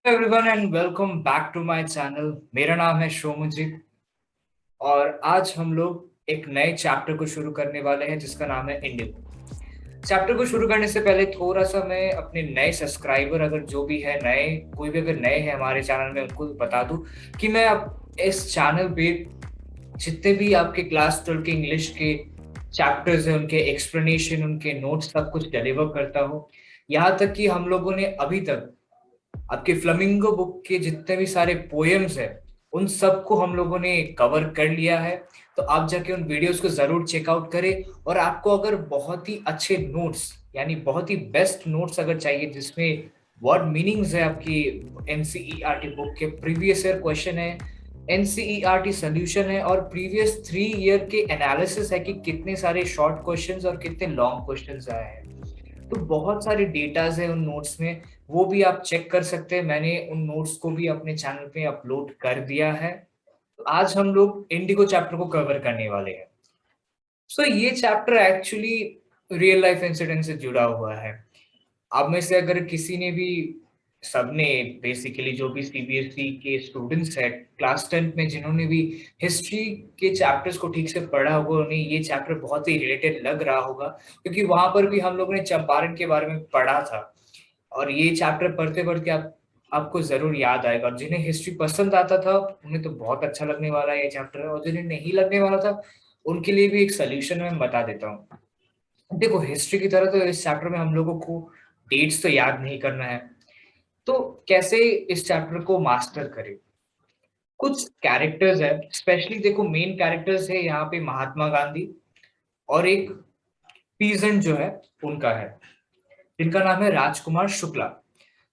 Everyone and welcome back to my channel. मेरा नाम है शोमुजीत और आज हम लोग एक नए चैप्टर को शुरू करने वाले हैं जिसका नाम है इंडिगो। चैप्टर को शुरू करने से पहले थोड़ा सा मैं अपने नए सब्सक्राइबर, अगर जो भी है नए, कोई भी अगर नए हैं हमारे चैनल में, उनको बता दूं कि मैं अब इस चैनल पे जितने भी आपके क्लास 12 के इंग्लिश के चैप्टर्स हैं उनके एक्सप्लेनेशन, उनके नोट्स, सब कुछ डिलीवर करता हूँ। यहाँ तक कि हम लोगों ने अभी तक आपके फ्लेमिंगो बुक के जितने भी सारे पोएम्स हैं उन सबको हम लोगों ने कवर कर लिया है। तो आप जाके उन वीडियोस को जरूर चेकआउट करें। और आपको अगर बहुत ही अच्छे नोट्स, यानी बहुत ही बेस्ट नोट्स अगर चाहिए जिसमें वर्ड मीनिंग्स है, आपकी एनसीईआरटी बुक के प्रीवियस ईयर क्वेश्चन है, एनसीईआरटी सोल्यूशन है और प्रीवियस 3 ईयर के एनालिसिस है कि कितने सारे शॉर्ट क्वेश्चंस और कितने लॉन्ग क्वेश्चंस आए हैं, तो बहुत सारे डेटाज है उन नोट्स में, वो भी आप चेक कर सकते हैं। मैंने उन नोट्स को भी अपने चैनल पे अपलोड कर दिया है। तो आज हम लोग इंडिगो चैप्टर को कवर करने वाले हैं। सो ये chapter actually real life incident से जुड़ा हुआ है। आप में से अगर किसी ने भी, सबने बेसिकली, जो भी सीबीएसई के स्टूडेंट्स हैं क्लास 10 में जिन्होंने भी हिस्ट्री के चैप्टर्स को ठीक से पढ़ा होगा, उन्हें ये चैप्टर बहुत ही रिलेटेड लग रहा होगा, क्योंकि वहां पर भी हम लोगों ने चंपारण के बारे में पढ़ा था। और ये चैप्टर पढ़ते पढ़ते आपको जरूर याद आएगा। और जिन्हें हिस्ट्री पसंद आता था उन्हें तो बहुत अच्छा लगने वाला है ये चैप्टर, और जिन्हें नहीं लगने वाला था उनके लिए भी एक सोल्यूशन मैं बता देता हूँ। देखो, हिस्ट्री की तरह तो इस चैप्टर में हम लोगों को डेट्स तो याद नहीं करना है, तो कैसे इस चैप्टर को मास्टर करें। कुछ कैरेक्टर्स है, स्पेशली देखो मेन कैरेक्टर्स है यहाँ पे महात्मा गांधी और एक पीजेंट जो है उनका है, जिनका नाम है राजकुमार शुक्ला।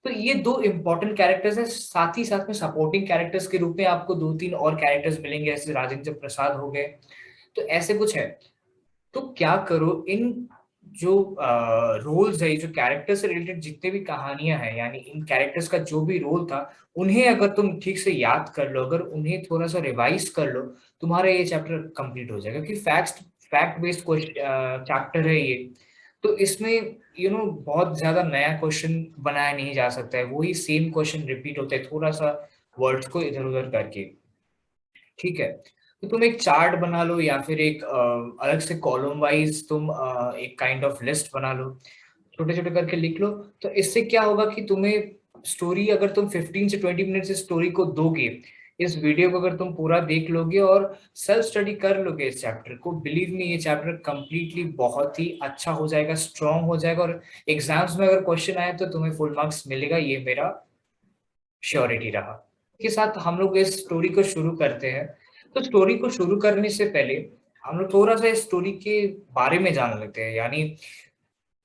तो ये दो इंपॉर्टेंट कैरेक्टर्स हैं। साथ ही साथ में सपोर्टिंग कैरेक्टर्स के रूप में आपको दो तीन और कैरेक्टर्स मिलेंगे, जैसे राजेंद्र प्रसाद हो गए। तो ऐसे कुछ है। तो क्या करो, इन जो रोल्स है, जो कैरेक्टर से रिलेटेड जितने भी कहानियां हैं, यानी इन कैरेक्टर्स का जो भी रोल था, उन्हें अगर तुम ठीक से याद कर लो, अगर उन्हें थोड़ा सा रिवाइज कर लो, तुम्हारा ये चैप्टर कंप्लीट हो जाएगा। क्योंकि फैक्ट बेस्ड चैप्टर है ये। तो इसमें बहुत ज्यादा नया क्वेश्चन बनाया नहीं जा सकता है, वही सेम क्वेश्चन रिपीट होते हैं, थोड़ा सा वर्ड्स को इधर उधर करके। ठीक है, तो तुम एक चार्ट बना लो या फिर एक अलग से कॉलम वाइज तुम एक काइंड ऑफ लिस्ट बना लो, छोटे छोटे करके लिख लो। तो इससे क्या होगा कि तुम्हें स्टोरी, अगर तुम 15 से 20 मिनट से स्टोरी को दोगे, इस वीडियो को अगर तुम पूरा देख लोगे और सेल्फ स्टडी कर लोगे इस चैप्टर को, बिलीव मी ये चैप्टर कंप्लीटली बहुत ही अच्छा हो जाएगा, स्ट्रांग हो जाएगा। और एग्जाम्स में अगर क्वेश्चन आए तो तुम्हें फुल मार्क्स मिलेगा, ये मेरा श्योरिटी रहा। के साथ हम लोग इस स्टोरी को शुरू करते हैं। तो स्टोरी को शुरू करने से पहले हम लोग थोड़ा सा इस स्टोरी के बारे में जान लेते हैं। यानी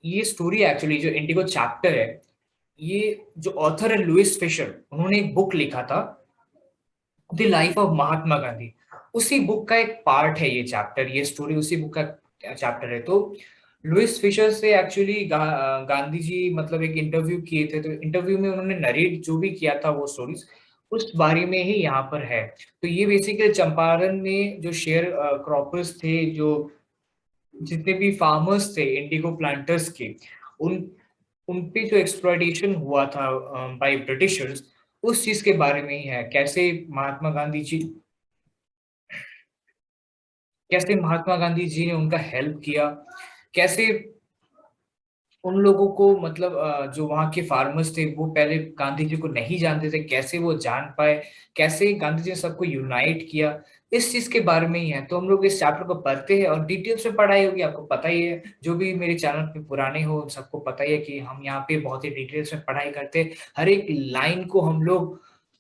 ये स्टोरी एक्चुअली जो इंडिगो चैप्टर है, ये जो ऑथर है लुइस फिशर, उन्होंने एक बुक लिखा था, the life of Mahatma Gandhi. उसी बुक का एक पार्ट है ये चैप्टर, ये स्टोरी उसी बुक का चैप्टर है। तो लुइस फिशर से एक्चुअली गांधी जी मतलब एक इंटरव्यू किए थे, तो इंटरव्यू में उन्होंने नरेट जो भी किया था वो स्टोरीज, उस बारे में ही यहाँ पर है। तो ये बेसिकली चंपारण में जो शेयर क्रॉपर्स थे, जो जितने भी फार्मर्स थे इंडिगो प्लांटर्स के, उन उन पे जो एक्सप्लॉयटेशन हुआ था बाय ब्रिटिशर्स, उस चीज के बारे में ही है। कैसे महात्मा गांधी जी ने उनका हेल्प किया, कैसे उन लोगों को मतलब जो वहाँ के फार्मर्स थे वो पहले गांधी जी को नहीं जानते थे, कैसे वो जान पाए, कैसे गांधी जी ने सबको यूनाइट किया, इस चीज के बारे में ही है। तो हम लोग इस चैप्टर को पढ़ते हैं और डिटेल्स में पढ़ाई होगी, आपको पता ही है, जो भी मेरे चैनल पे पुराने हो उन सबको पता ही है कि हम यहाँ पे बहुत ही डिटेल्स में पढ़ाई करते हैं। हर एक लाइन को हम लोग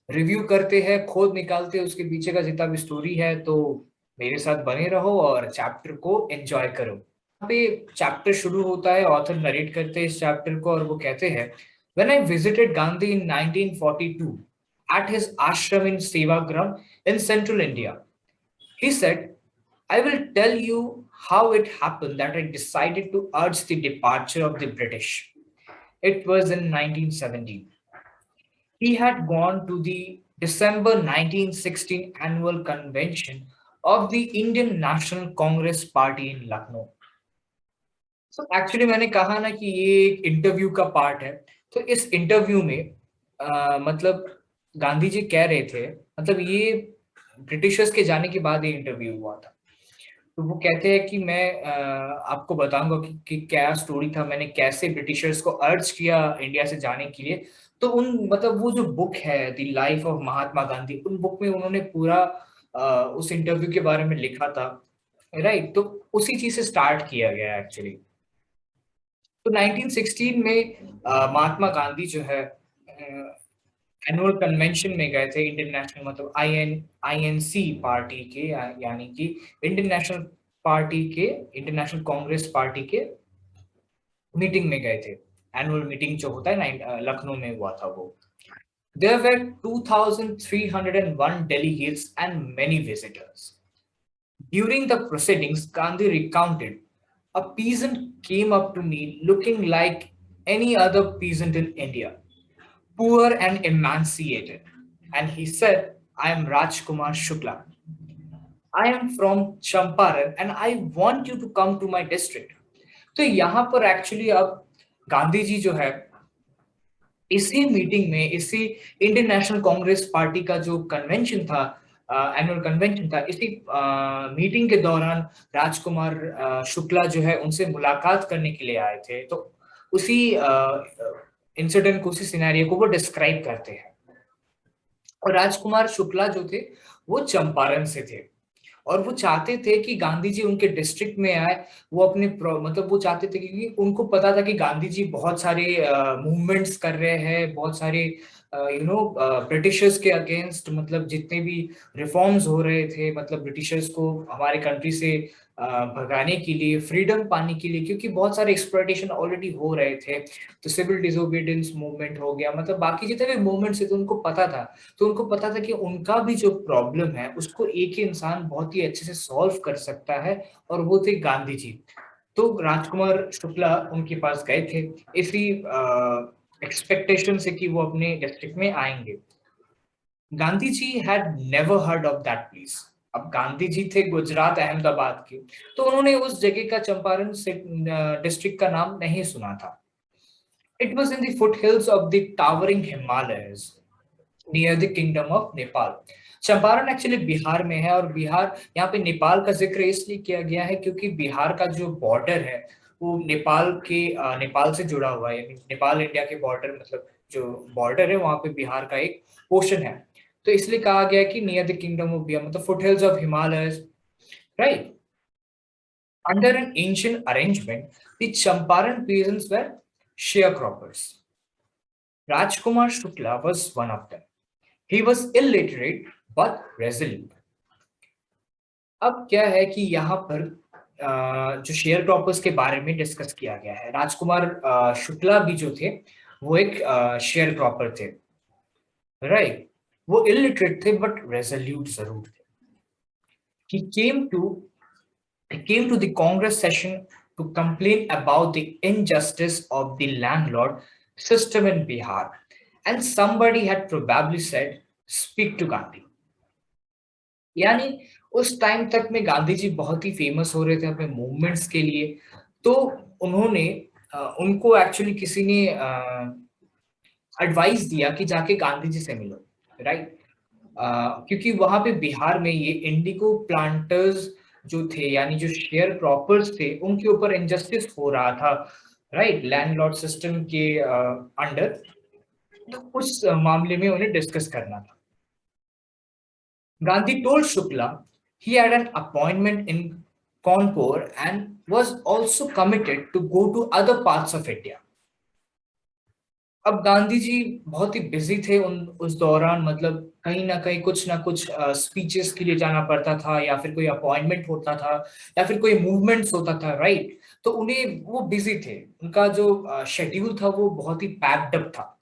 रिव्यू करते हैं, खोद निकालते हैं उसके पीछे का जितना भी स्टोरी है। तो मेरे साथ बने रहो और चैप्टर को एंजॉय करो। यहाँ पे चैप्टर शुरू होता है, ऑथर नरेट करते हैं इस चैप्टर को और वो कहते हैं, when I visited Gandhi in 1942 at his ashram in Sevagram in central India, he said, I will tell you how it happened that I decided to urge the departure of the British. It was in 1917. He had gone to the December 1916 annual convention of the Indian National Congress Party in Lucknow. तो actually मैंने कहा ना कि ये एक interview का part है। तो इस इंटरव्यू में मतलब गांधी जी कह रहे थे, मतलब ये ब्रिटिशर्स के जाने के बाद ये इंटरव्यू हुआ था। तो वो कहते हैं कि मैं आपको बताऊंगा कि क्या स्टोरी था, मैंने कैसे ब्रिटिशर्स को अर्ज किया इंडिया से जाने के लिए। तो उन मतलब वो जो बुक है the life of Mahatma Gandhi, उन बुक में उन्होंने पूरा उस इंटरव्यू के बारे में लिखा था। राइट, तो उसी चीज से स्टार्ट किया गया एक्चुअली। तो 1916 में महात्मा गांधी जो है एनुअल कन्वेंशन में गए थे, इंडियन नेशनल मतलब आईएनसी पार्टी के, यानी कि इंडियन नेशनल पार्टी के, इंडियन नेशनल कांग्रेस पार्टी के मीटिंग में गए थे। एनुअल मीटिंग जो होता है ना, लखनऊ में हुआ था वो। There were 2,301 delegates and many visitors. During the proceedings, Gandhi recounted, a peasant came up to me looking like any other peasant in India, poor and emaciated. And he said, I am Rajkumar Shukla. I am from Champaran and I want you to come to my district. तो यहाँ पर actually अब गांधी जी जो है इसी meeting में, इसी Indian national Congress party का जो कन्वेंशन था, एनुअल कन्वेंशन था, इसी मीटिंग के दौरान राजकुमार शुक्ला जो है उनसे मुलाकात करने के लिए आए थे। तो उसी इंसिडेंट को, उसी सिनेरियो को वो डिस्क्राइब करते हैं। और राजकुमार शुक्ला जो थे वो चंपारण से थे, और वो चाहते थे कि गांधी जी उनके डिस्ट्रिक्ट में आए। वो अपने मतलब वो चाहते थे, क्योंकि उनको पता था कि गांधी जी बहुत सारे मूवमेंट्स कर रहे हैं, बहुत सारे ब्रिटिशर्स के अगेंस्ट, मतलब जितने भी रिफॉर्म्स हो रहे थे, मतलब ब्रिटिशर्स को हमारे कंट्री से भगाने के लिए, फ्रीडम पाने के लिए, क्योंकि बहुत सारे एक्सप्लॉयटेशन ऑलरेडी हो रहे थे। तो सिविल डिसोबीडियंस मूवमेंट हो गया, मतलब बाकी जितने भी मूवमेंट्स थे, तो उनको पता था। तो उनको पता था कि उनका भी जो प्रॉब्लम है उसको एक ही इंसान बहुत ही अच्छे से सॉल्व कर सकता है, और वो थे गांधी जी। तो राजकुमार शुक्ला उनके पास गए थे इसी एक्सपेक्टेशन से कि वो अपने डिस्ट्रिक्ट में आएंगे। Gandhi ji had never heard of that place. अब गांधी जी थे गुजरात अहमदाबाद के, तो उन्होंने उस जगह का, चंपारण डिस्ट्रिक्ट का नाम नहीं सुना था। It was in the foothills of the towering Himalayas near the kingdom of Nepal. Champaran actually Bihar में है, और बिहार, यहाँ पे नेपाल का जिक्र इसलिए किया गया है क्योंकि बिहार का जो बॉर्डर है वो नेपाल से जुड़ा हुआ है, यानी नेपाल इंडिया के बॉर्डर, मतलब जो बॉर्डर है वहां पे बिहार का एक पोर्शन है। तो इसलिए कहा गया कि near the kingdom of Bihar, मतलब foothills of Himalayas. Right, under an ancient arrangement the Champaran peasants were sharecroppers. Rajkumar Shukla was one of them. He was illiterate but resolute. अब क्या है कि यहाँ पर जो शेयर क्रॉपर्स के बारे में डिस्कस किया गया है, राजकुमार शुक्ला भी जो थे वो एक शेयर क्रॉपर थे। राइट, वो इलिटरेट थे बट रेजोल्यूट जरूर थे। he came to he came to the congress session to complain about the injustice of the landlord system in Bihar, and somebody had probably said, speak to Gandhi. यानी उस time तक में गांधी जी बहुत ही famous हो रहे थे अपने मूवमेंट्स के लिए। तो उन्होंने उनको एक्चुअली किसी ने एडवाइस दिया कि जाके गांधी जी से मिलो। राइट, क्योंकि वहां पे बिहार में ये इंडिगो प्लांटर्स जो थे, यानी जो शेयर क्रॉपर्स थे, उनके ऊपर इनजस्टिस हो रहा था। राइट, लैंडलॉर्ड सिस्टम के अंडर। तो उस मामले में उन्हें डिस्कस करना था। Gandhi told Shukla he had an appointment in Kanpur and was also committed to go to other parts of India. अब गांधी जी बहुत ही बिजी थे उस दौरान, मतलब कहीं ना कुछ स्पीचेस के लिए जाना पड़ता था, या फिर कोई अपॉइंटमेंट होता था, या फिर कोई मूवमेंट्स होता था। राइट, तो उन्हें वो बिजी थे, उनका जो शेड्यूल था वो बहुत ही पैक्ड अप था।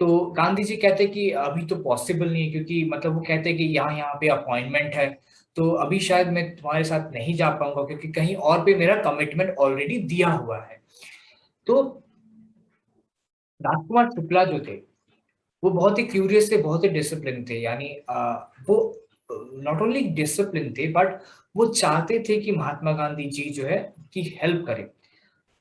तो गांधी जी कहते कि अभी तो पॉसिबल नहीं है, क्योंकि मतलब वो कहते कि यहाँ यहाँ पे अपॉइंटमेंट है, तो अभी शायद मैं तुम्हारे साथ नहीं जा पाऊंगा, क्योंकि कहीं और पे मेरा कमिटमेंट ऑलरेडी दिया हुआ है। तो राजकुमार शुक्ला जो थे वो बहुत ही क्यूरियस थे, बहुत ही डिसिप्लिन थे, यानी वो नॉट ओनली डिसिप्लिन थे बट वो चाहते थे कि महात्मा गांधी जी जो है की हेल्प करें।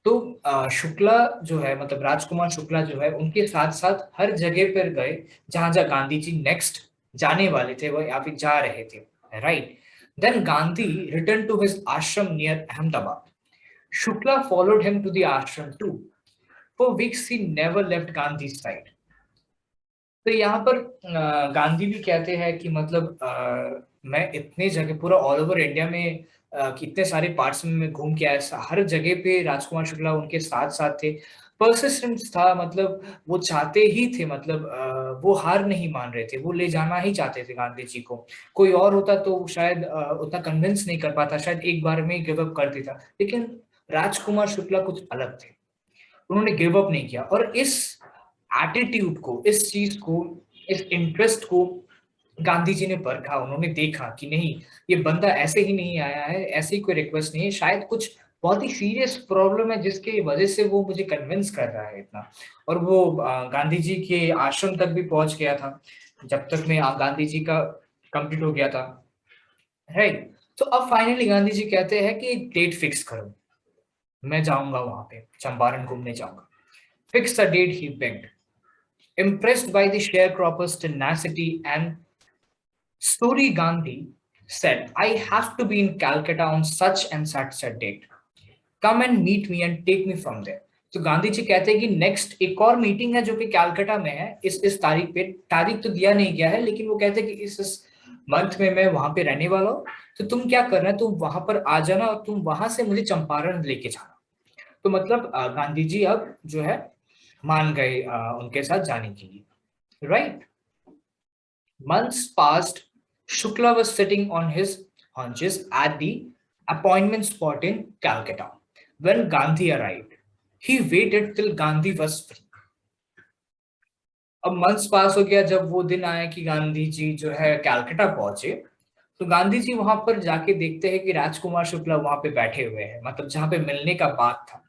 तो शुक्ला जो है, मतलब राजकुमार शुक्ला जो है, उनके साथ साथ हर जगह पर गए जहां जहां गांधी जी नेक्स्ट जाने वाले थे, वो या फिर जा रहे थे, right. Then Gandhi return to his ashram near Ahmedabad. Shukla followed him to the ashram too. For weeks he never left Gandhi side. तो यहाँ पर गांधी भी कहते हैं कि मतलब मैं इतने जगह पूरा ऑल ओवर इंडिया में कितने सारे पार्ट्स में मैं घूम के आया, हर जगह पे राजकुमार शुक्ला उनके साथ साथ थे. परसिस्टेंस था, मतलब वो चाहते ही थे, मतलब वो हार नहीं मान रहे थे, वो ले जाना ही चाहते थे गांधी जी को. कोई और होता तो शायद उतना कन्विंस नहीं कर पाता, शायद एक बार में गिव अप कर देता, लेकिन राजकुमार शुक्ला कुछ अलग थे. उन्होंने गिव अप नहीं किया, और इस एटीट्यूड को, इस चीज को, इस इंटरेस्ट को गांधी जी ने परखा. उन्होंने देखा कि नहीं, ये बंदा ऐसे ही नहीं आया है, ऐसी कोई रिक्वेस्ट नहीं है, शायद कुछ बहुत ही सीरियस प्रॉब्लम है जिसके वजह से वो मुझे कन्विंस कर रहा है इतना. और वो गांधी जी के आश्रम तक भी पहुंच गया था, जब तक में गांधी जी का कंप्लीट हो गया था, राइट. तो अब फाइनली गांधी जी कहते हैं कि डेट फिक्स करो, मैं जाऊंगा वहां पे, चंपारण घूमने जाऊंगा. Fix the date he begged. Impressed by the sharecropper's tenacity and story, Gandhi said, I have to be in Calcutta on such and such a date. Come and meet me and take me from there. तो गांधी जी कहते हैं कि next एक और meeting है जो कि कैलकाटा में है, इस तारीख पे. तारीख तो दिया नहीं गया है, लेकिन वो कहते हैं कि इस मंथ में मैं वहां पे रहने वाला हूँ. तो तुम क्या करना है, तुम वहां पर आ जाना और तुम वहां से मुझे चंपारण लेके जाना. तो मतलब गांधी जी अब जो है मान गए उनके साथ जाने के लिए, right. Months passed. Shukla was sitting on his haunches at the appointment spot in Calcutta. When Gandhi arrived, he waited till Gandhi was free. अब मंथ्स पास हो गया, जब वो दिन आया कि गांधी जी जो है कैलकाटा पहुंचे, तो गांधी जी वहां पर जाके देखते हैं कि राजकुमार शुक्ला वहां पे बैठे हुए हैं, मतलब जहां पे मिलने का बात था.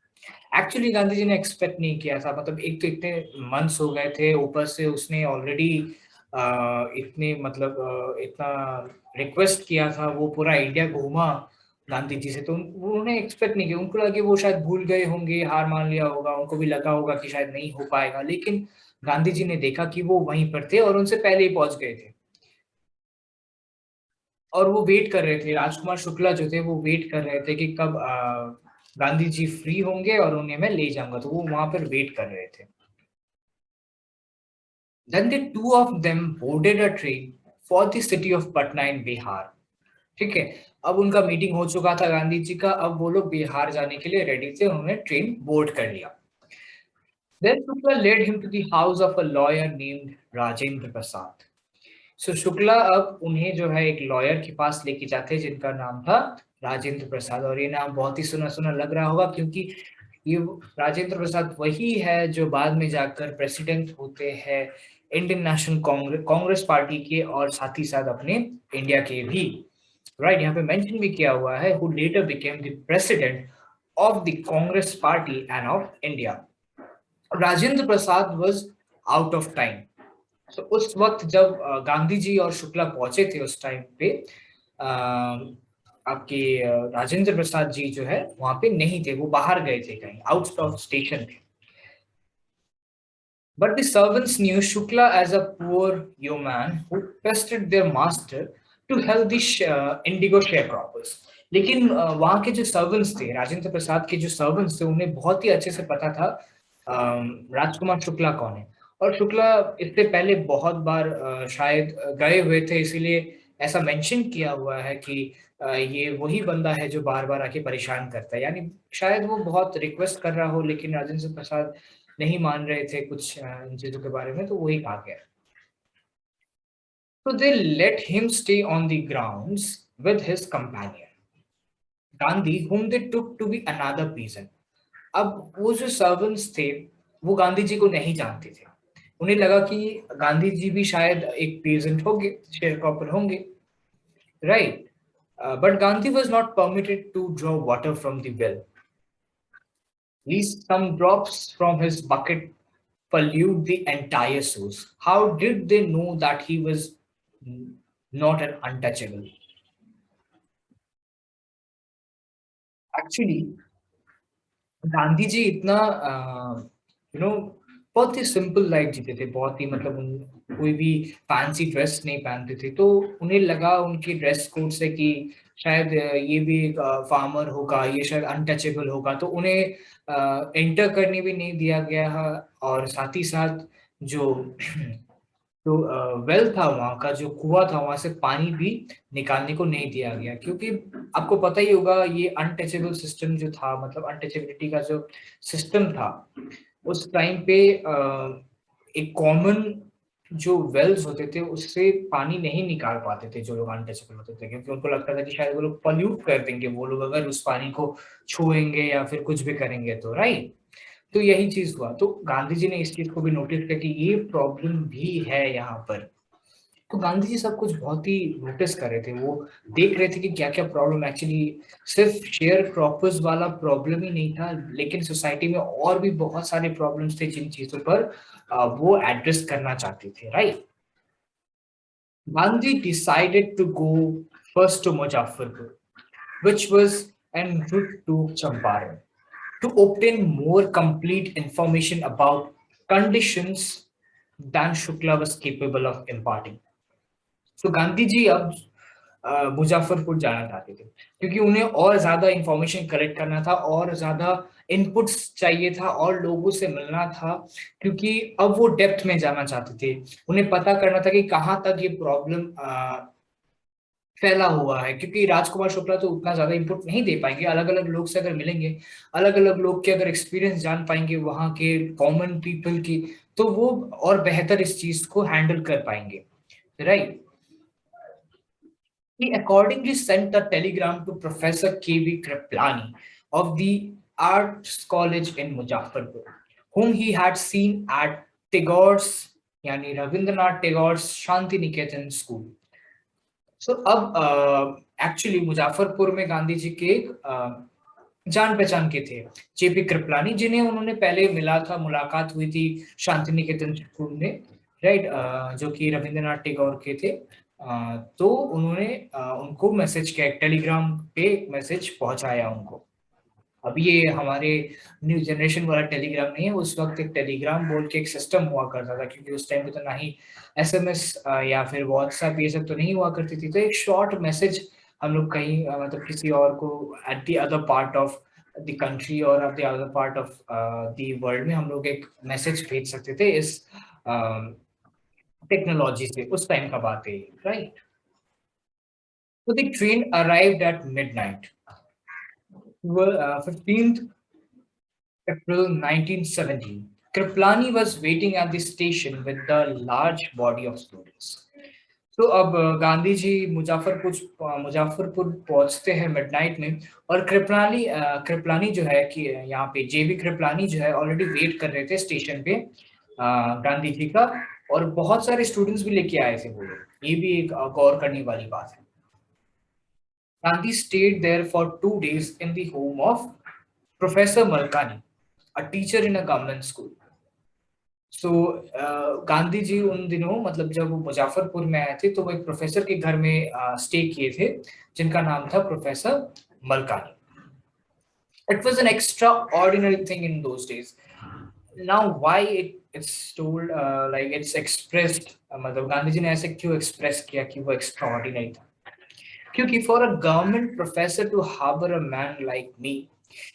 एक्चुअली गांधी जी ने एक्सपेक्ट नहीं किया था, मतलब एक तो इतने मंथ्स हो गए थे, ऊपर से उसने ऑलरेडी इतने मतलब इतना रिक्वेस्ट किया था, वो पूरा इंडिया घूमा गांधी जी से, तो उन्होंने एक्सपेक्ट नहीं किया. उनको लगा कि वो शायद भूल गए होंगे, हार मान लिया होगा, उनको भी लगा होगा कि शायद नहीं हो पाएगा, लेकिन गांधी जी ने देखा कि वो वहीं पर थे और उनसे पहले ही पहुंच गए थे. और वो वेट कर रहे थे, राजकुमार शुक्ला जो थे वो वेट कर रहे थे कि कब गांधी जी फ्री होंगे और उन्हें मैं ले जाऊंगा, तो वो वहां पर वेट कर रहे थे. Then the two of them boarded a train for the city of Patna in Bihar. ठीक है. अब उनका मीटिंग हो चुका था गांधी जी का, अब वो लोग बिहार जाने के लिए रेडी थे, उन्होंने ट्रेन बोर्ड कर लिया. Then Shukla led him to the house of a lawyer named Rajendra Prasad. सो शुक्ला अब उन्हें जो है एक लॉयर के पास लेके जाते हैं जिनका नाम था राजेंद्र प्रसाद. और ये नाम बहुत ही सुना सुना लग रहा होगा, क्योंकि ये राजेंद्र प्रसाद वही है जो बाद में जाकर प्रेसिडेंट होते हैं इंडियन नेशनल कांग्रेस पार्टी के, और साथ ही साथ अपने इंडिया के भी, राइट. यहाँ पे मेंशन भी किया हुआ है, who letter became the president of the Congress party end of India. Rajendra Prasad was out of time. तो उस वक्त जब गांधी जी और शुक्ला पहुंचे थे, उस टाइम पे आपके राजेंद्र प्रसाद जी जो है वहां पे नहीं थे, वो बाहर गए थे, कहीं आउट ऑफ स्टेशन थे. But the servants knew Shukla as a poor yeoman who pestered their master to help the indigo sharecroppers. लेकिन वहाँ के जो सर्वेंट्स थे, राजेंद्र प्रसाद के जो सर्वेंट्स थे, उन्हें बहुत ही अच्छे से पता था राजकुमार शुक्ला कौन है. और शुक्ला इससे पहले बहुत बार शायद गए हुए थे, इसीलिए ऐसा मेंशन किया हुआ है कि ये वही बंदा है जो बार बार आके परेशान करता है. यानी शायद वो बहुत रिक्वेस्ट कर रहा हो, लेकिन राजेंद्र प्रसाद नहीं मान रहे थे कुछ इन चीजों के बारे में, तो वही कहा गया. तो they let him stay on the grounds with his companion Gandhi, whom they took to be another peasant. अब वो जो सर्वेंट्स थे वो गांधी जी को नहीं जानते थे. उन्हें लगा कि गांधी जी भी शायद एक पीजेंट होंगे, शेयर क्रॉपर होंगे, right. But Gandhi was not permitted to draw water from the well. Least some drops from his bucket pollute the entire source. How did they know that he was not an untouchable? Actually, Gandhi ji इतना you no बहुत ही simple life जीते थे, बहुत ही मतलब कोई भी fancy dress नहीं पहनते थे। तो उन्हें लगा उनकी ड्रेस कोड से कि शायद ये भी एक फार्मर होगा, ये शायद अनटचेबल होगा, तो उन्हें एंटर करने भी नहीं दिया गया है। और साथ ही साथ जो तो वेल था, वहां का जो कुआं था वहां से पानी भी निकालने को नहीं दिया गया, क्योंकि आपको पता ही होगा ये अनटचेबल सिस्टम जो था, मतलब अनटचेबिलिटी का जो सिस्टम था उस टाइम पे एक कॉमन जो वेल्स होते थे उससे पानी नहीं निकाल पाते थे जो लोग अनटचेबल होते थे, क्योंकि उनको लगता था कि शायद वो लोग पॉल्यूट कर देंगे वो लोग अगर उस पानी को छुएंगे या फिर कुछ भी करेंगे तो, राइट। तो यही चीज हुआ, तो गांधी जी ने इस चीज को भी नोटिस किया कि ये प्रॉब्लम भी है यहाँ पर। तो गांधी जी सब कुछ बहुत ही नोटिस कर रहे थे, वो देख रहे थे कि क्या क्या प्रॉब्लम एक्चुअली सिर्फ शेयर क्रॉपर्स वाला प्रॉब्लम ही नहीं था, लेकिन सोसाइटी में और भी बहुत सारे प्रॉब्लम्स थे जिन चीजों पर वो एड्रेस करना चाहते थे, right. Gandhi decided to go first to Muzaffarpur, which was en route to Champaran, to obtain more complete information about conditions than Shukla was capable of imparting. तो गांधी जी अब मुजफ्फरपुर जाना चाहते थे, क्योंकि उन्हें और ज्यादा इंफॉर्मेशन कलेक्ट करना था और ज्यादा इनपुट्स चाहिए था और लोगों से मिलना था, क्योंकि अब वो डेप्थ में जाना चाहते थे। उन्हें पता करना था कि कहाँ तक ये प्रॉब्लम फैला हुआ है, क्योंकि राजकुमार शुक्ला तो उतना ज्यादा इनपुट नहीं दे पाएंगे। अलग अलग लोग से अगर मिलेंगे, अलग अलग लोग के अगर एक्सपीरियंस जान पाएंगे वहां के कॉमन पीपल की, तो वो और बेहतर इस चीज को हैंडल कर पाएंगे, right. He accordingly sent a telegram to Professor K.V. Kriplani of the Arts College in Muzaffarpur, whom he had seen at Tagore's, यानी रविंद्रनाथ टैगोर शांति निकेतन स्कूल। सो अब एक्चुअली मुजफ्फरपुर में गांधी जी के जान पहचान के थे, जेपी कृपलानी, जिन्हें उन्होंने पहले मिला था, मुलाकात हुई थी शांति निकेतन स्कूल में, राइट, जो कि रविंद्रनाथ टैगोर के थे। तो उन्होंने उनको मैसेज किया, टेलीग्राम पे मैसेज पहुंचाया उनको। अब ये हमारे न्यू जनरेशन वाला टेलीग्राम नहीं है, उस वक्त एक टेलीग्राम बोल के एक सिस्टम हुआ करता था, क्योंकि उस टाइम पे तो ना ही एसएमएस या फिर व्हाट्सएप ये सब तो नहीं हुआ करती थी। तो एक शॉर्ट मैसेज हम लोग कहीं मतलब किसी और को at the other part of the country और at the other part of the world में हम लोग एक मैसेज भेज सकते थे इस टेक्नोलॉजी से। उस टाइम का बात है, right. So the train arrived at midnight. 15th April 1917. Kriplani was waiting at the station with a large body of students. तो अब गांधी जी मुजफ्फरपुर पहुंचते हैं मिडनाइट में, और कृपलानी जो है कि यहाँ पे जेबी कृपलानी जो है ऑलरेडी वेट कर रहे थे स्टेशन पे गांधी जी का, और बहुत सारे स्टूडेंट्स भी लेके आए थे वो लोग। ये भी एक गौर करने वाली बात है। Gandhi stayed there for 2 days in the home of Professor Malkani, a teacher in a government school. सो गांधी जी उन दिनों मतलब जब वो मुजफ्फरपुर में आए थे तो वो एक प्रोफेसर के घर में स्टे किए थे, जिनका नाम था professor Malkani. It was an extraordinary thing in those days. Now why it's told like it's expressed, मतलब गांधी जी ने ऐसे क्यों एक्सप्रेस किया कि वो एक्स्ट्राऑर्डिनरी था, क्योंकि for a government professor to harbour a man like me,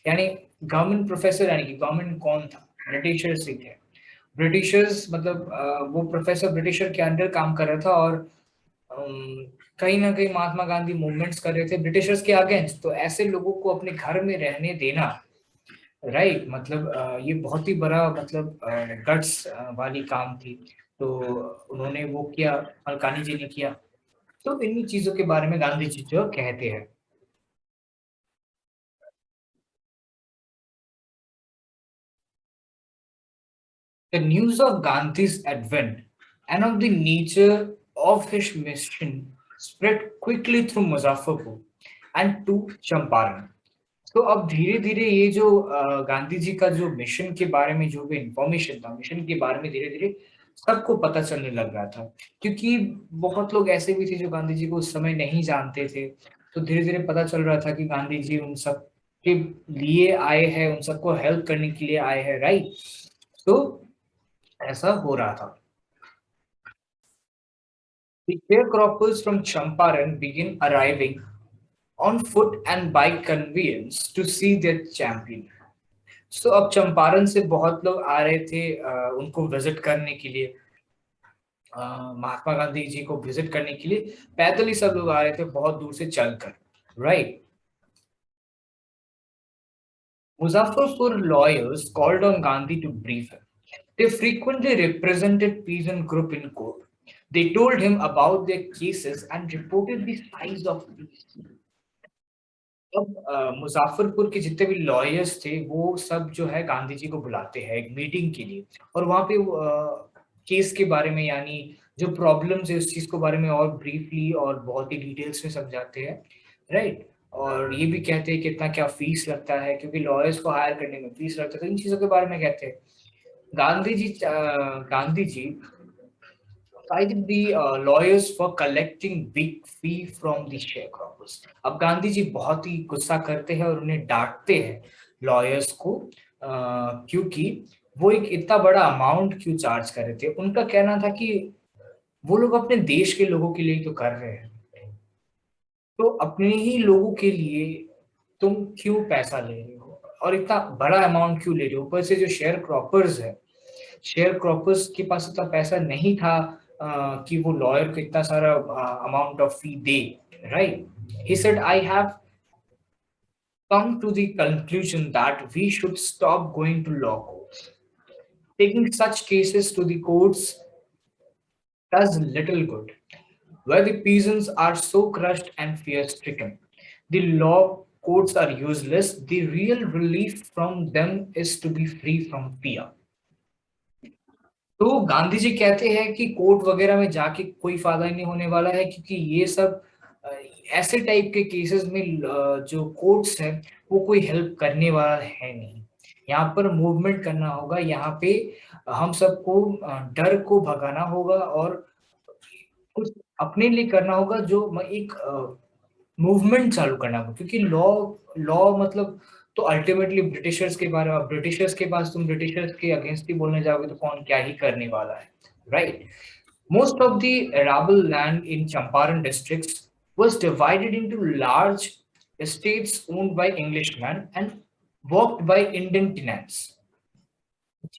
यानी गवर्नमेंट प्रोफेसर यानी कि गवर्नमेंट कौन था, ब्रिटिशर्स ही थे। ब्रिटिशर्स मतलब वो प्रोफेसर ब्रिटिशर के अंडर काम कर रहा था, और कहीं ना कहीं महात्मा गांधी मूवमेंट्स कर रहे थे ब्रिटिशर्स के अगेंस्ट। तो ऐसे लोगों को अपने घर में रहने देना, राइट, मतलब ये बहुत ही बड़ा मतलब गट्स वाली काम थी। तो उन्होंने वो किया, अलकानी जी ने किया। तो इन्हीं चीजों के बारे में गांधी जी जो कहते हैं। The news of Gandhi's advent and of the nature of his mission spread quickly through Muzaffarpur and to Champaran. तो अब धीरे धीरे ये जो गांधी जी का जो मिशन के बारे में जो भी इंफॉर्मेशन था, मिशन के बारे में धीरे धीरे सबको पता चलने लग रहा था, क्योंकि बहुत लोग ऐसे भी थे जो गांधी जी को उस समय नहीं जानते थे। तो धीरे धीरे पता चल रहा था कि गांधी जी उन सब के लिए आए हैं, उन सबको हेल्प करने के लिए आए हैं, राइट? तो ऐसा हो रहा था। The sharecroppers from Champaran began arriving on foot and by conveyance to see their champion. So अब चंपारण से बहुत लोग आ रहे थे उनको विजिट करने के लिए, महात्मा गांधी जी को विजिट करने के लिए पैदल ही सब लोग आ रहे थे, बहुत दूर से चलकर, right? Muzaffarpur lawyers called on Gandhi to brief him. They frequently represented peasant group in court. They told him about their cases and reported the size of fees. अब मुजफ्फरपुर के जितने भी लॉयर्स थे वो सब जो है गांधी जी को बुलाते हैं एक मीटिंग के लिए, और वहां पे केस के बारे में, यानी जो प्रॉब्लम्स है उस चीज के बारे में और ब्रीफली और बहुत ही डिटेल्स में समझाते हैं, राइट? और ये भी कहते हैं कितना क्या फीस लगता है, क्योंकि लॉयर्स को हायर करने में फीस लगता है, तो इन चीजों के बारे में कहते हैं। Gandhi ji cited the lawyers for collecting big fee from the sharecroppers. अब गांधी जी बहुत ही गुस्सा करते हैं और उन्हें डांटते हैं लॉयर्स को, क्योंकि वो एक इतना बड़ा अमाउंट क्यों चार्ज कर रहे थे। उनका कहना था कि वो लोग अपने देश के लोगों के लिए तो कर रहे हैं, तो अपने ही लोगों के लिए तुम क्यों पैसा ले रहे हो और इतना बड़ा अमाउंट क्यों ले रहे हो। ऊपर से जो शेयर क्रॉपर्स है, शेयर क्रॉपर्स के पास इतना पैसा नहीं था कि वो लॉयर को इतना सारा amount of fee they, right? He said I have come to the conclusion that we should stop going to law courts. Taking such cases to the courts does little good. Where the peasants are so crushed and fear stricken, the law courts are useless. The real relief from them is to be free from fear. तो गांधी जी कहते हैं कि court वगैरह में जाके कोई फायदा नहीं होने वाला है, क्योंकि ये सब ऐसे टाइप के केसेस में जो कोर्ट्स हैं वो कोई हेल्प करने वाला है नहीं। यहाँ पर मूवमेंट करना होगा, यहाँ पे हम सबको डर को भगाना होगा और कुछ अपने लिए करना होगा, जो एक मूवमेंट चालू करना होगा, क्योंकि लॉ लॉ मतलब तो अल्टीमेटली ब्रिटिशर्स के बारे में, ब्रिटिशर्स के पास तुम ब्रिटिशर्स के अगेंस्ट ही बोलने जाओगे तो कौन क्या ही करने वाला है, right? Most of the arable land in Champaran districts was divided into large estates owned by Englishmen and worked by Indian tenants.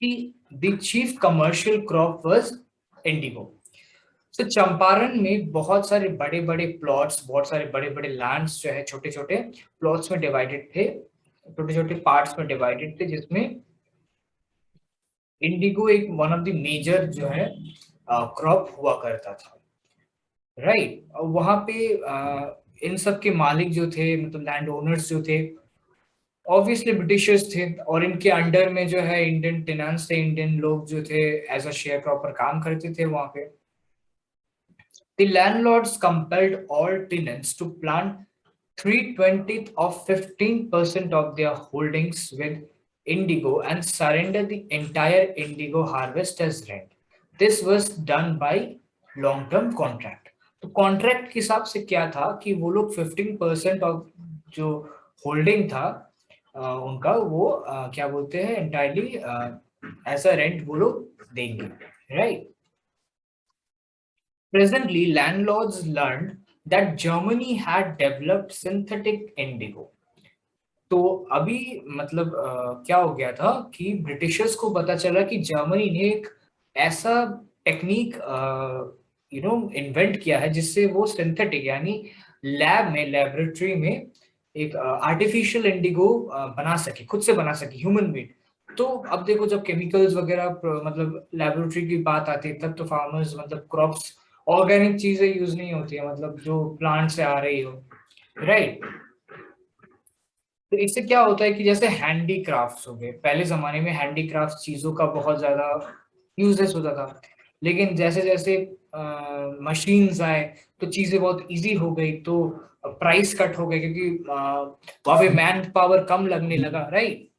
The chief commercial crop was indigo. तो चंपारण में बहुत सारे बड़े बड़े प्लॉट्स, बहुत सारे बड़े बड़े लैंड्स जो है छोटे छोटे प्लॉट्स में डिवाइडेड थे, छोटे छोटे पार्ट्स में डिवाइडेड थे, जिसमें इंडिगो एक वन ऑफ द मेजर जो है क्रॉप हुआ करता था, राइट? और वहां पे इन सब के मालिक जो थे, मतलब लैंड ओनर्स जो थे, ऑब्वियसली ब्रिटिशर्स थे, और इनके अंडर में जो है इंडियन टेनेंट्स थे, इंडियन लोग जो थे एज अ शेयर क्रॉपर काम करते थे वहां पे। The landlords compelled all tenants to plant 3/20 of 15% of their holdings with indigo and surrender the entire indigo harvest as rent. This was done by long-term contract. तो contract के हिसाब से क्या था कि वो लोग 15% ऑफ जो होल्डिंग था उनका, वो क्या बोलते हैं, एंटायरली एज अ रेंट वो लोग देंगे, right? Presently, landlords learned that Germany had developed synthetic indigo. तो अभी मतलब क्या हो गया था कि ब्रिटिशर्स को पता चला कि जर्मनी ने एक ऐसा टेक्निक इन्वेंट किया है जिससे वो सिंथेटिक, यानी लैब में, लेबोरेटरी में एक आर्टिफिशियल इंडिगो बना सके, खुद से बना सके, ह्यूमन मेड। तो अब देखो, जब केमिकल्स वगैरह मतलब लेबोरेटरी की बात आती है, तब तो फार्मर्स मतलब क्रॉप्स, ऑर्गेनिक चीजें यूज नहीं होती है, मतलब जो प्लांट से आ रही हो, राइट? तो इससे क्या होता है कि जैसे हैंडीक्राफ्ट्स हो गए, पहले जमाने में हैंडीक्राफ्ट चीजों का बहुत ज्यादा यूजेस होता था, लेकिन जैसे जैसे मशीन्स आए तो चीजें बहुत इजी हो गई, तो प्राइस कट हो गए, क्योंकि वहां पे मैन पावर कम लगने लगा, right?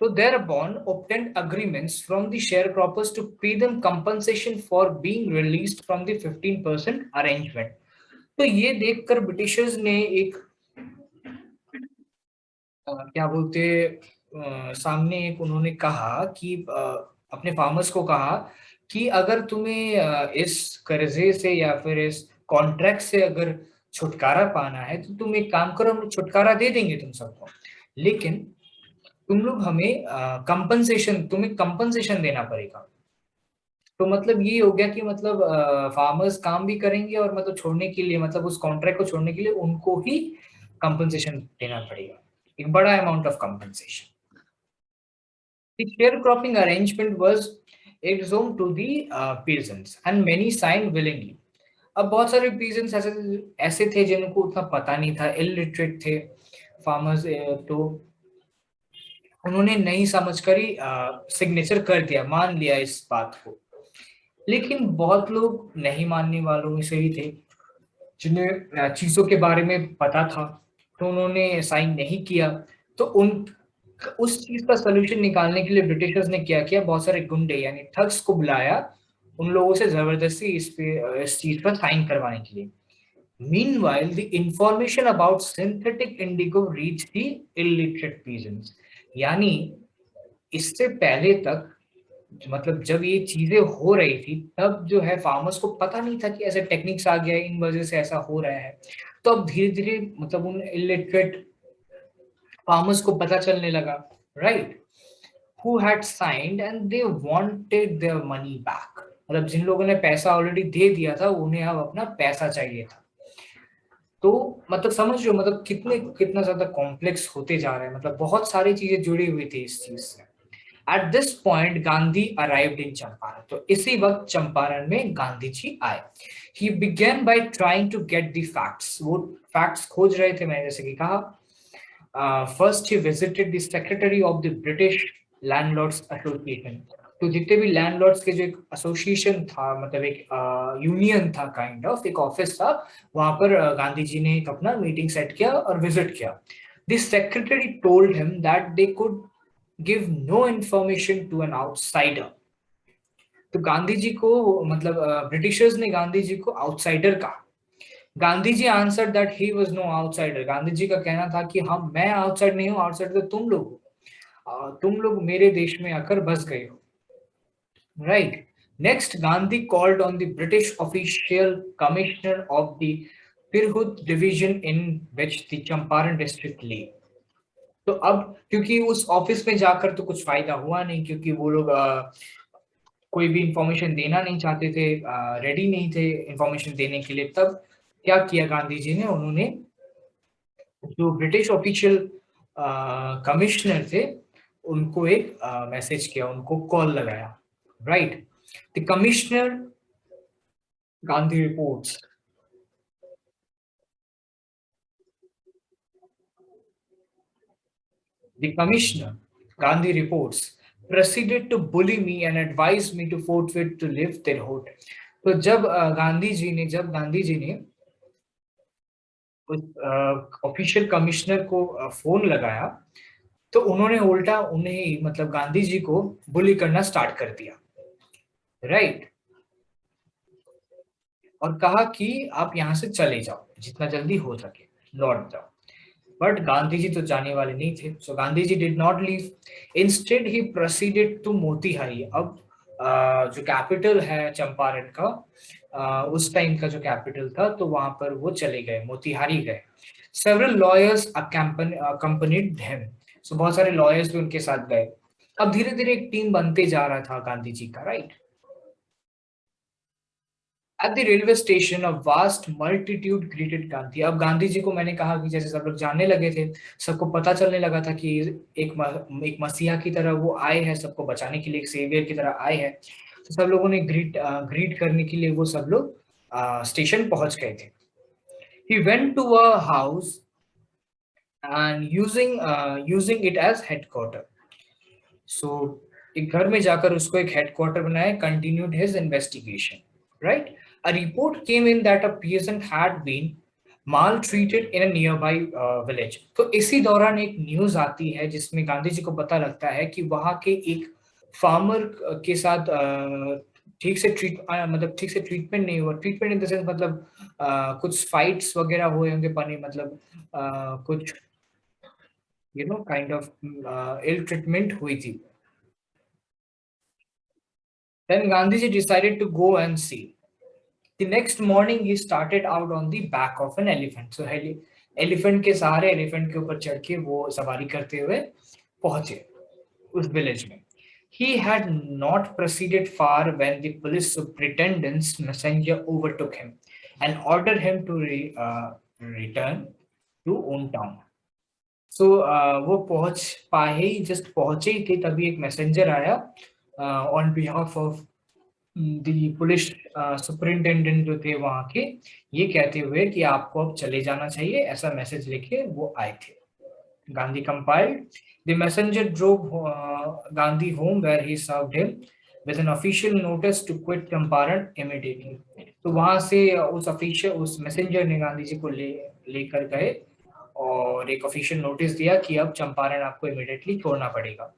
So thereupon obtained agreements from the sharecroppers to pay them compensation for being released from the 15% arrangement. तो ये देखकर ब्रिटिशर्स ने एक क्या बोलते, सामने एक उन्होंने कहा कि अपने फार्मर्स को कहा कि अगर तुम्हें इस कर्जे से या फिर इस कॉन्ट्रैक्ट से अगर छुटकारा पाना है तो तुम एक काम करो, हम छुटकारा दे देंगे तुम सबको, लेकिन तुम लोग हमें कंपनसेशन, तुम्हें कंपनसेशन देना पड़ेगा। तो मतलब ये हो गया कि मतलब फार्मर्स काम भी करेंगे और मतलब छोड़ने के लिए, मतलब उस कॉन्ट्रैक्ट को छोड़ने के लिए उनको ही कंपनसेशन देना पड़ेगा, एक बड़ा amount of compensation. The sharecropping arrangement was exhumed to the peasants and many signed willingly. अब बहुत सारे peasants ऐसे ऐसे थे जिनको उतना पता नहीं था, illiterate थे farmers, तो उन्होंने नहीं समझकर ही सिग्नेचर कर दिया, मान लिया इस बात को। लेकिन बहुत लोग नहीं मानने वालों में से ही थे, जिन्हें चीजों के बारे में पता था, तो उन्होंने साइन नहीं किया। तो उन उस चीज का सोल्यूशन निकालने के लिए ब्रिटिशर्स ने क्या किया, बहुत सारे गुंडे यानी ठग्स को बुलाया, उन लोगों से जबरदस्ती इस चीज पर साइन करवाने के लिए। Meanwhile, the information about synthetic indigo reached the illiterate peasants. यानी इससे पहले तक, मतलब जब ये चीजें हो रही थी तब जो है फार्मर्स को पता नहीं था कि ऐसे टेक्निक्स आ गया है, इन वजह से ऐसा हो रहा है। तो अब धीरे धीरे मतलब उन इलिटरेट फार्मर्स को पता चलने लगा, right, who had signed and they wanted their money back. मतलब जिन लोगों ने पैसा ऑलरेडी दे दिया था उन्हें अब अपना पैसा चाहिए था। तो मतलब समझ रहे हो, मतलब कितना ज्यादा कॉम्प्लेक्स होते जा रहा है, मतलब बहुत सारी चीजें जुड़ी हुई थी इस चीज से। At this point Gandhi arrived in Champaran. तो इसी वक्त चंपारण में गांधी जी आए। He began by trying to get the facts, वो फैक्ट्स खोज रहे थे, मैंने जैसे कि कहा। First he visited the secretary of the British landlords association. तो जितने भी लैंडलॉर्ड्स के जो एक एसोसिएशन था, मतलब एक यूनियन था, काइंड ऑफ एक ऑफिस था, वहां पर गांधी जी ने एक अपना मीटिंग सेट किया और विजिट किया। The secretary told him that they could give no information to an outsider. तो गांधी जी को मतलब ब्रिटिशर्स ने गांधी जी को आउटसाइडर कहा। Gandhi ji answer that he was no outsider. Gandhi ji का कहना था कि हम, मैं आउटसाइड नहीं हूँ, आउटसाइडर तो तुम लोग हो। तुम लोग मेरे देश में आकर बस गए हो, right. Next, Gandhi called on the British official commissioner of the Tirhut division in which the Champaran district lay. तो अब क्योंकि उस ऑफिस में जाकर तो कुछ फायदा हुआ नहीं, क्योंकि वो लोग कोई भी इंफॉर्मेशन देना नहीं चाहते थे, रेडी नहीं थे इंफॉर्मेशन देने के लिए। तब क्या किया गांधी जी ने, उन्होंने जो ब्रिटिश ऑफिशियल कमिश्नर थे उनको एक मैसेज किया, उनको कॉल लगाया, right. The commissioner Gandhi reports, the commissioner Gandhi reports proceeded to bully me and advised me to forfeit to live Tirhut। तो जब गांधी जी ने उस ऑफिशियल कमिश्नर को फोन लगाया, तो उन्होंने उल्टा उन्हें, मतलब गांधी जी को बुली करना स्टार्ट कर दिया, राइट। और कहा कि आप यहाँ से चले जाओ, जितना जल्दी हो सके लौट जाओ। बट गांधी जी तो जाने वाले नहीं थे, so Gandhi ji did not leave. Instead he proceeded to Motihari. अब जो कैपिटल है चंपारण का, उस टाइम का जो कैपिटल था, तो वहां पर वो चले गए, मोतिहारी गए। Several lawyers accompanied him. So बहुत सारे लॉयर्स भी उनके साथ गए। अब धीरे धीरे एक टीम बनते जा रहा था गांधी जी का, right. At the railway station a vast multitude greeted Gandhi. अब गांधी जी को, मैंने कहा कि जैसे सब लोग जानने लगे थे, सबको पता चलने लगा था कि एक मसीहा की तरह वो आए हैं, सबको बचाने के लिए, एक सेवियर की तरह आए हैं। तो सब लोगों ने ग्रीट करने के लिए वो सब लोग स्टेशन पहुंच गए थे। He went to a house and using it as headquarter. So एक घर में जाकर उसको एक हेडक्वार्टर बनाया, continued his investigation, right? A report came in that a peasant had been maltreated in a nearby village। तो इसी दौरान एक न्यूज आती है जिसमें गांधी जी को पता लगता है कि वहां के एक फार्मर के साथ मतलब ठीक से ट्रीटमेंट नहीं हुआ। ट्रीटमेंट इन द सेंस मतलब कुछ फाइट्स वगैरह हुए होंगे, पानी मतलब कुछ काइंड ऑफ इल ट्रीटमेंट हुई थी. Then Gandhiji decided to go and see. The next morning he started out on the back of an elephant. So elephant के सहारे elephant के ऊपर चढ़ के वो सवारी करते हुए पहुंचे उस village में. He had not proceeded far when the police superintendent's messenger overtook him and ordered him to return to own town. So वो पहुंच पाए ही जस्ट पहुंचे ही थे तभी एक मैसेंजर आया on behalf of the police superintendent जो थे वहां के, ये कहते हुए कि आपको अब चले जाना चाहिए, ऐसा मैसेज लेके वो आए थे. Gandhi compiled. The messenger drove Gandhi home where he served him with an official notice to quit Champaran immediately. तो वहां से उस मैसेंजर ने गांधी जी को लेकर गए और एक ऑफिशियल नोटिस दिया कि अब चंपारण आपको इमीडिएटली छोड़ना पड़ेगा.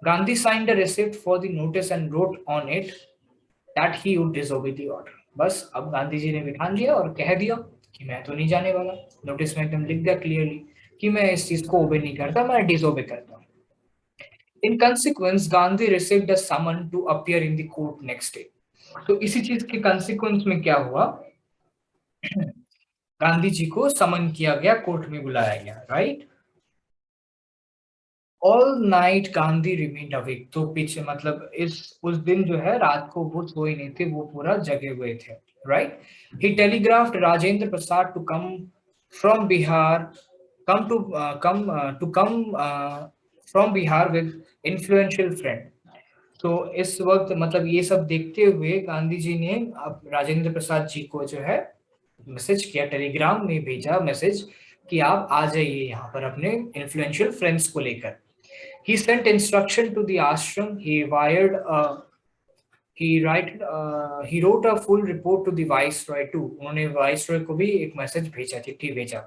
Gandhi signed a receipt for the notice and wrote on it that he would disobey the order. बस अब गांधी जी ने बिठान लिया और कह दिया कि मैं तो नहीं जाने वाला. नोटिस में एकदम लिख दिया क्लियरली कि मैं इस चीज को ओबे नहीं करता, मैं डिसोबे करता हूँ. In consequence, Gandhi received a summon to appear in the court next day. तो इसी चीज के consequence में क्या हुआ, गांधी जी को समन किया गया, कोर्ट में बुलाया गया, right. All night Gandhi remained awake. तो पीछे मतलब उस दिन जो है रात को वो सोए नहीं थे, वो पूरा जगे हुए थे, right. He telegraphed Rajendra Prasad to come from Bihar from Bihar with influential friend. तो इस वक्त मतलब ये सब देखते हुए गांधी जी ने अब राजेंद्र प्रसाद जी को जो है मैसेज किया, टेलीग्राम में भेजा मैसेज कि आप आ जाइए यहाँ पर अपने इन्फ्लुएंशियल फ्रेंड्स को लेकर. He sent instruction to the ashram. He wrote a full report to the viceroy too. उन्होंने viceroy को भी एक मैसेज भेजा, चिट्ठी भेजा.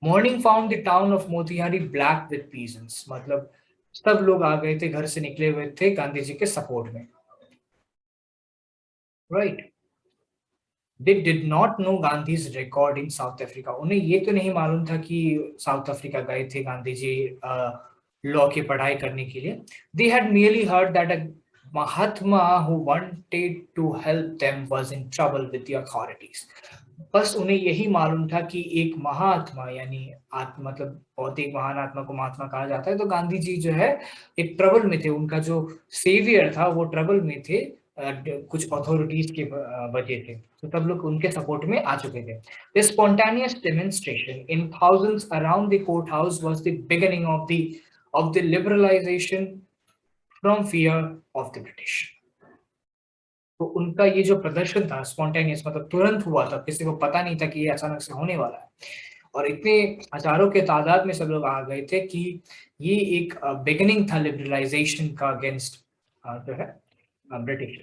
Morning found the town of Motihari black with peasants. मतलब सब लोग आ गए थे, घर से निकले हुए थे गांधी जी के सपोर्ट में, right. They did not know Gandhi's record in South Africa. उन्हें ये तो नहीं मालूम था कि साउथ अफ्रीका गए थे गांधी जी लॉ की पढ़ाई करने के लिए. They had merely heard that a Mahatma who wanted to help them was in trouble with the authorities. बस उन्हें यही मालूम था कि एक महात्मा यानी मतलब बहुत एक महान आत्मा को महात्मा कहा जाता है, तो गांधी जी जो है एक ट्रबल में थे, उनका जो सेवियर था वो ट्रबल में थे कुछ अथॉरिटीज के वजह से, तो सब लोग उनके सपोर्ट में आ चुके थे. The spontaneous demonstration in thousands around the courthouse was the beginning of the liberalization from fear of the British. तो उनका ये जो प्रदर्शन था स्पॉन्टेनियस मतलब तुरंत हुआ था, किसी को पता नहीं था कि ये अचानक से होने वाला है, और इतने हजारों के तादाद में सब लोग आ गए थे कि ये एक बिगिनिंग था लिबरलाइजेशन का अगेंस्ट जो है British.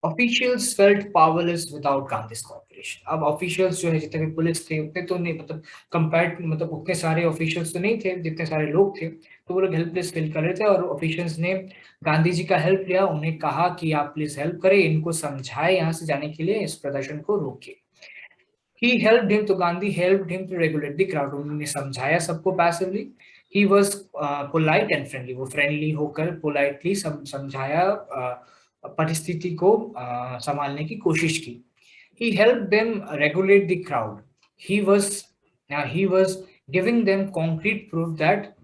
Officials felt powerless without Gandhi's cooperation. अब ऑफिशियल्स जो है जितने भी पुलिस थे उतने तो नहीं, मतलब कंपेयर्ड मतलब उतने सारे ऑफिशियल्स तो नहीं थे जितने सारे लोग थे, तो वो लोग हेल्पलेस फील कर रहे थे, और ऑफिशियल्स ने गांधी जी का हेल्प लिया. उन्हें कहा कि आप प्लीज हेल्प करें, इनको समझाए यहाँ से जाने के लिए, इस प्रदर्शन को रोके. He helped him, तो Gandhi helped him to regulate the crowd. उन्होंने समझाया सबको passively. He was polite and friendly. वो फ्रेंडली होकर पोलाइटली समझाया, परिस्थिति को संभालने की कोशिश की. He helped them regulate the crowd. He was giving them concrete proof that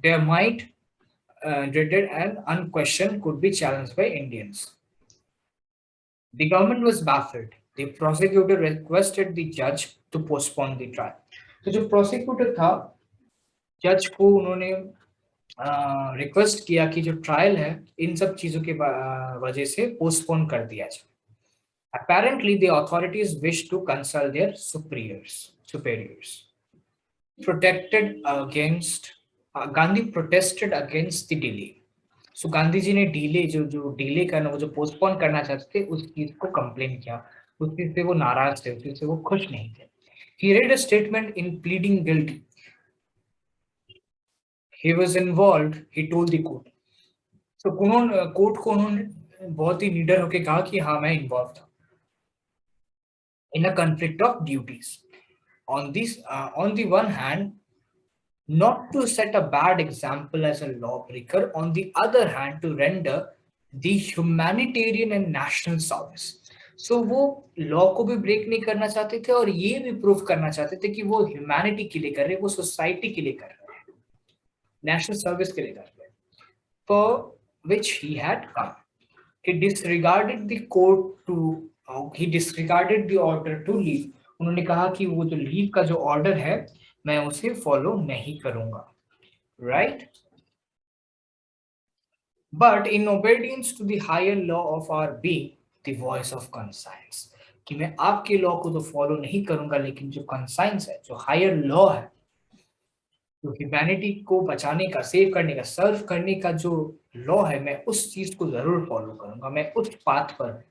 their might, dreaded and unquestioned, could be challenged by Indians. The government was baffled. The prosecutor requested the judge to postpone the trial. तो जो prosecutor था, जज को उन्होंने request किया कि जो trial है इन सब चीजों के वजह से पोस्टपोन कर दिया जाए. Apparently, the authorities wished to consult their superiors. Gandhi protested against the delay. So Gandhi ji ने डिले करना, वो जो पोस्टपोन करना चाहते थे उस चीज को कंप्लेन किया, उस चीज से वो नाराज थे, उस चीज से वो खुश नहीं थे. He read a statement in pleading guilty. He was involved, he told the court. So court को उन्होंने बहुत ही निडर होकर कहा कि हाँ मैं इन्वॉल्व था in a conflict of duties. On the one hand, not to set a bad example as a lawbreaker, on the other hand, to render the humanitarian and national service. So वो law को भी break नहीं करना चाहते थे और ये भी प्रूव करना चाहते थे कि वो ह्यूमैनिटी के लिए कर रहे हैं, वो सोसाइटी के लिए कर रहे हैं, नेशनल सर्विस के लिए कर रहे हैं, for which he had come. He disregarded the court to he disregarded the order to leave. उन्होंने कहा कि वो जो लीव का जो ऑर्डर है मैं उसे फॉलो नहीं करूंगा, right? But in obedience to the higher law of our being, the voice of conscience, कि मैं आपके लॉ को तो फॉलो नहीं करूंगा, लेकिन जो कंसाइंस है, जो हायर लॉ है, जो ह्यूमैनिटी को बचाने का, सेव करने का, सर्व करने का जो लॉ है, मैं उस चीज को जरूर फॉलो करूंगा, मैं उस पाथ पर।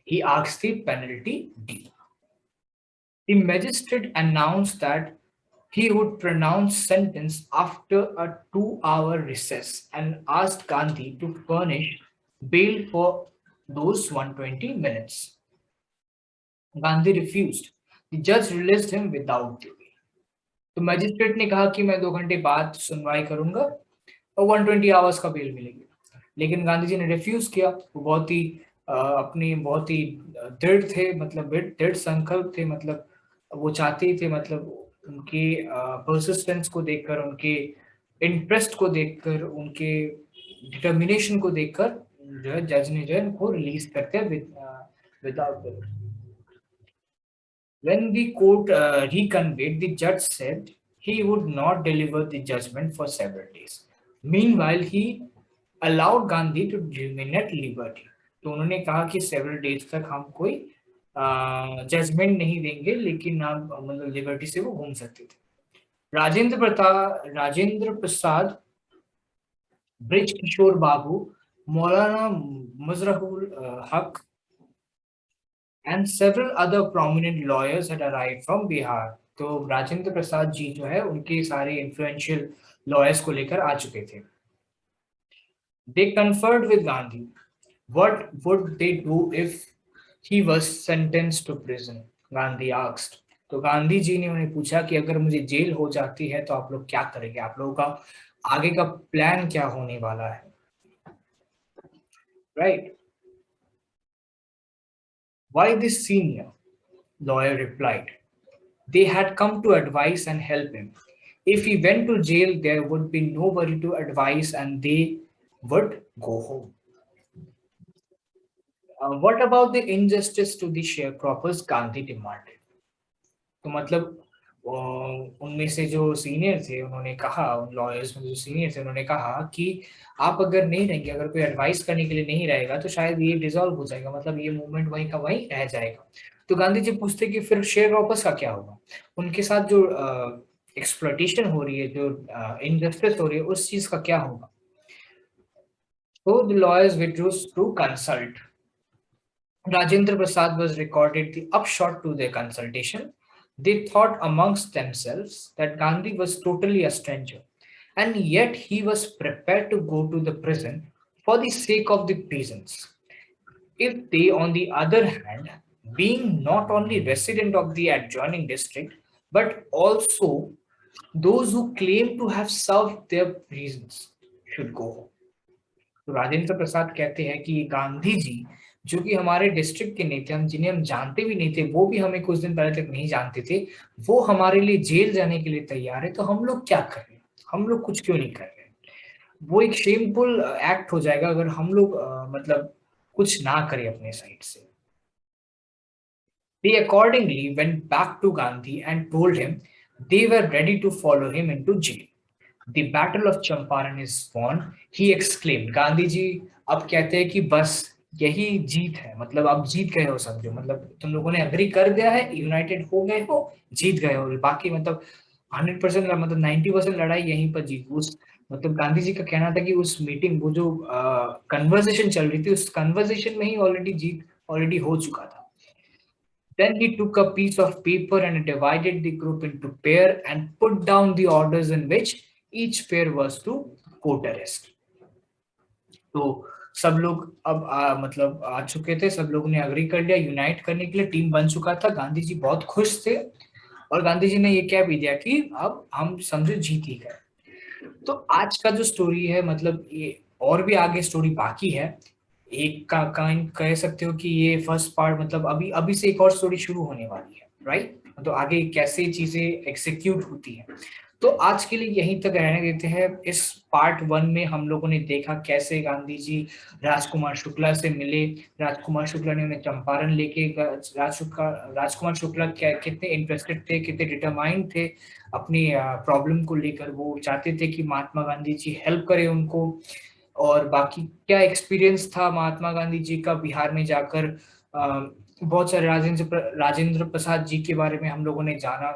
He asked the penalty due. The magistrate announced that he would pronounce sentence after a 2-hour recess and asked Gandhi to furnish bail for those 120 minutes. Gandhi refused. The judge released him without delay. तो magistrate ने कहा कि मैं 2 घंटे बाद सुनवाई करूंगा और 120 आवर्स का बेल मिलेगी, लेकिन गांधी जी ने रिफ्यूज किया। वो बहुत ही अपनी बहुत ही दृढ़ थे, मतलब दृढ़ संकल्प थे, मतलब वो चाहते थे, मतलब उनके परसिस्टेंस को देखकर, उनके इंटरेस्ट को देखकर, उनके डिटर्मिनेशन को देखकर जो है जज ने जो है उनको रिलीज करते without. When the court reconvened, the judge said he would not deliver the judgment for several days. Meanwhile, he allowed Gandhi to remain at liberty. तो उन्होंने कहा कि several days तक हम कोई जजमेंट नहीं देंगे, लेकिन आप मतलब लिबर्टी से वो घूम सकते थे। राजेंद्र प्रसाद, ब्रिज किशोर बाबू, मौलाना मुजरहुल हक and several other prominent lawyers had arrived from Bihar. तो राजेंद्र प्रसाद जी जो है उनके सारे इन्फ्लुएंशियल लॉयर्स को लेकर आ चुके थे। They conferred with Gandhi. What would they do if he was sentenced to prison? Gandhi asked. तो गांधी जी ने उन्हें पूछा कि अगर मुझे जेल हो जाती है तो आप लोग क्या करेंगे, आप लोगों का आगे का प्लान क्या होने वाला है, right? Why this senior? Lawyer replied. They had come to advise and help him. If he went to jail, there would be nobody to advise and they would go home. What about the injustice to the sharecroppers? Gandhi demanded. तो मतलब उनमें से जो senior थे उन्होंने कहा, उन lawyers में जो सीनियर थे उन्होंने कहा कि आप अगर नहीं रहेंगे, अगर कोई एडवाइस करने के लिए नहीं रहेगा तो शायद ये डिसॉल्व हो जाएगा, मतलब ये मूवमेंट वहीं का वहीं रह जाएगा। तो गांधी जी पूछते कि फिर शेयर क्रॉपर्स का क्या होगा, उनके साथ जो एक्सप्लॉइटेशन हो रही है, जो इनजस्टिस हो रही है, उस चीज का क्या होगा। So the lawyers withdrew to consult. Rajendra Prasad was recorded the upshot to their consultation. They thought amongst themselves that Gandhi was totally a stranger, and yet he was prepared to go to the prison for the sake of the peasants. If they, on the other hand, being not only resident of the adjoining district, but also those who claim to have served their reasons, should go home. तो राजेंद्र प्रसाद कहते हैं कि गांधी जी, जो कि हमारे district के नहीं थे, हम जिन्हें हम जानते भी नहीं थे, वो भी हमें कुछ दिन पहले तक नहीं जानते थे, वो हमारे लिए जेल जाने के लिए तैयार है, तो हम लोग क्या कर रहे हैं, हम लोग कुछ क्यों नहीं कर रहे हैं। वो एक शेमफुल एक्ट हो जाएगा अगर हम लोग मतलब कुछ ना करें अपने साइड से। They accordingly went back to Gandhi and told him they were ready to follow him into jail. The battle of Champaran is won, he exclaimed. Gandhi ji अब कहते हैं कि बस यही जीत है, मतलब आप जीत गए हो समझो, मतलब तुम लोगों ने अग्री कर दिया है, यूनाइटेड हो गए हो, जीत गए हो, बाकी मतलब 100% मतलब 90% लड़ाई यहीं पर जीत। उस मतलब गांधी जी का कहना था कि उस मीटिंग, वो जो कन्वर्सेशन चल रही थी, उस कन्वर्सेशन में ही ऑलरेडी हो चुका था। Then he took a piece of paper and divided the group into pair and put down the orders in which each pair was to court arrest. तो सब लोग अब मतलब आ चुके थे, सब लोगों ने अग्री कर लिया यूनाइट करने के लिए, टीम बन चुका था, गांधी जी बहुत खुश थे। और गांधी जी ने ये कह भी दिया कि अब हम समझो जीत ही गए। तो आज का जो स्टोरी है, मतलब ये और भी आगे स्टोरी बाकी है। एक का काइंड कह सकते हो कि ये फर्स्ट पार्ट, मतलब अभी अभी से एक और स्टोरी शुरू होने वाली है, राइट? तो आगे कैसे चीजें एग्जीक्यूट होती है, तो आज के लिए यहीं तक रहने देते हैं। इस पार्ट वन में हम लोगों ने देखा कैसे गांधी जी राजकुमार शुक्ला से मिले। राजकुमार शुक्ला ने उन्हें चंपारण लेके राजकुमार शुक्ला कितने इंटरेस्टेड थे, कितने डिटरमाइंड थे अपनी प्रॉब्लम को लेकर। वो चाहते थे कि महात्मा गांधी जी हेल्प करें उनको। और बाकी क्या एक्सपीरियंस था महात्मा गांधी जी का बिहार में जाकर, बहुत सारे राजेंद्र प्रसाद जी के बारे में हम लोगों ने जाना,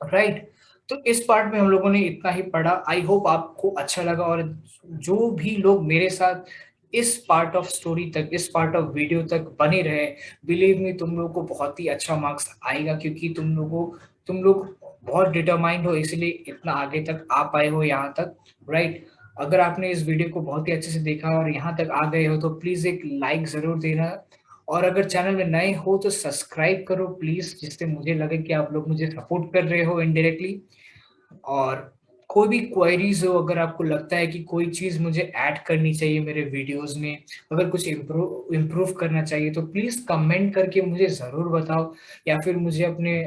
राइट? तो इस पार्ट में हम लोगों ने इतना ही पढ़ा। आई होप आपको अच्छा लगा, और जो भी लोग मेरे साथ इस पार्ट ऑफ स्टोरी तक, इस पार्ट ऑफ वीडियो तक बने रहे, बिलीव मी तुम लोगों को बहुत ही अच्छा मार्क्स आएगा, क्योंकि तुम लोग बहुत डिटरमाइंड हो, इसलिए इतना आगे तक आ पाए हो यहाँ तक, राइट? अगर आपने इस वीडियो को बहुत ही अच्छे से देखा और यहाँ तक आ गए हो तो प्लीज एक लाइक जरूर देना। और अगर चैनल में नए हो तो सब्सक्राइब करो प्लीज, जिससे मुझे लगे कि आप लोग मुझे सपोर्ट कर रहे हो इनडायरेक्टली। और कोई भी क्वेरीज हो, अगर आपको लगता है कि कोई चीज मुझे ऐड करनी चाहिए मेरे वीडियोस में, अगर कुछ इम्प्रूव करना चाहिए, तो प्लीज कमेंट करके मुझे जरूर बताओ, या फिर मुझे अपने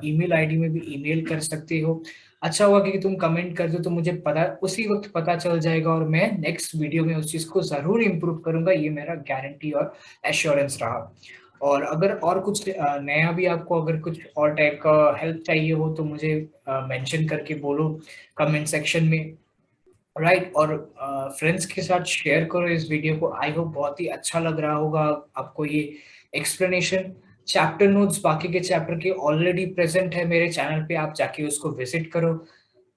ईमेल आईडी में भी ईमेल कर सकते हो। अच्छा होगा कि तुम कमेंट कर दो, तो मुझे पता उसी वक्त पता चल जाएगा, और मैं नेक्स्ट वीडियो में उस चीज को जरूर इम्प्रूव करूंगा। ये मेरा गारंटी और एश्योरेंस रहा। और अगर और कुछ नया भी आपको, अगर कुछ और टाइप का हेल्प चाहिए हो, तो मुझे मेंशन करके बोलो कमेंट सेक्शन में, राइट? और फ्रेंड्स के साथ शेयर करो इस वीडियो को। आई होप बहुत ही अच्छा लग रहा होगा आपको ये एक्सप्लेनेशन। चैप्टर नोट्स बाकी के चैप्टर के ऑलरेडी प्रेजेंट है मेरे चैनल पे, आप जाके उसको विजिट करो।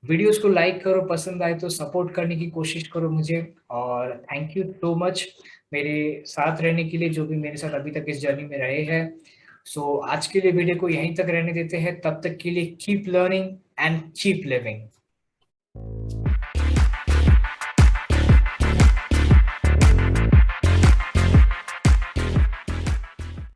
वीडियोस को लाइक करो, पसंद आए तो सपोर्ट करने की कोशिश करो मुझे। और थैंक यू सो मच मेरे साथ रहने के लिए, जो भी मेरे साथ अभी तक इस जर्नी में रहे हैं। सो आज के लिए वीडियो को यहीं तक रहने देते हैं, तब तक के लिए keep learning and keep living.